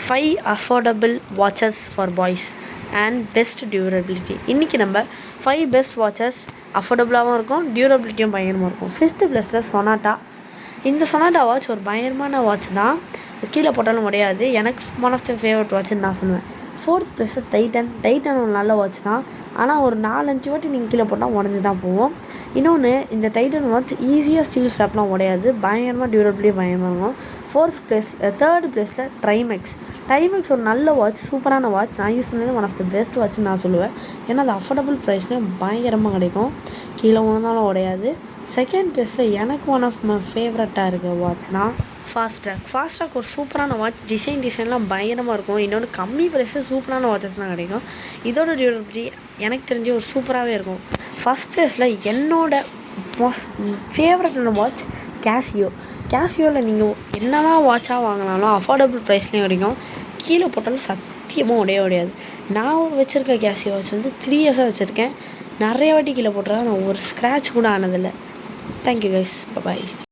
5 affordable watches for boys and best durability. இன்றைக்கி நம்ம 5 best watches அஃபோர்டபுளாகவும் இருக்கும், டியூரபிலிட்டியும் பயங்கரமாக இருக்கும். 5th பிளேஸில் சொனாட்டா. இந்த சொனாட்டா வாட்ச் ஒரு பயங்கரமான வாட்ச் தான், கீழே போட்டாலும் உடையாது. எனக்கு ஒன் ஆஃப் த ஃபேவரட் வாட்ச்னு நான் சொல்லுவேன். 4th பிளேஸில் டைட்டன் ஒரு நல்ல வாட்ச் தான், ஆனால் ஒரு 4-5 வாட்டி நீங்கள் கீழே போட்டால் உடஞ்சி தான் போவோம். இன்னொன்று, இந்த டைட்டன் வாட்ச் ஈஸியாக ஸ்டீல் ஸ்ட்ராப்லாம் உடையாது, பயங்கரமாக டியூரபிலிட்டி பயங்கரமாக இருக்கும். 3rd பிளேஸில் டைமெக்ஸ் ஒரு நல்ல வாட்ச், சூப்பரான வாட்ச். நான் யூஸ் பண்ணது ஒன் ஆஃப் த பெஸ்ட் வாட்ச்னு நான் சொல்லுவேன். ஏன்னா அது அஃபோர்டபுள் ப்ரைஸ்லேயும் பயங்கரமாக கிடைக்கும், கீழே விழுந்தாலும் உடையாது. 2nd பிளேஸில் எனக்கு ஒன் ஆஃப் மை ஃபேவரட்டாக இருக்க வாட்ச் தான் ஃபாஸ்ட்ராக் ஒரு சூப்பரான வாட்ச். டிசைன்லாம் பயங்கரமாக இருக்கும். இன்னொன்று, கம்மி ப்ரைஸில் சூப்பரான வாட்சஸ்லாம் கிடைக்கும். இதோட டியூரபிலிட்டி எனக்கு தெரிஞ்சு ஒரு சூப்பராகவே இருக்கும். 1st பிளேஸில் என்னோட ஃபேவரட்டான வாட்ச் கேசியோவில் நீங்கள் என்ன தான் வாட்சாக வாங்கினாலும் அஃபோர்டபுள் ப்ரைஸ்லேயும் கிடைக்கும், கீழே போட்டாலும் சத்தியமாக உடையாது. நான் வச்சுருக்க கேசியோ வாட்ச் வந்து 3 இயர்ஸாக வச்சுருக்கேன். நிறைய வாட்டி கீழே போட்டுருக்கேன், நான் ஒரு ஸ்க்ராட்ச் கூட ஆனதில்லை. தேங்க்யூ கைஸ், பாய்.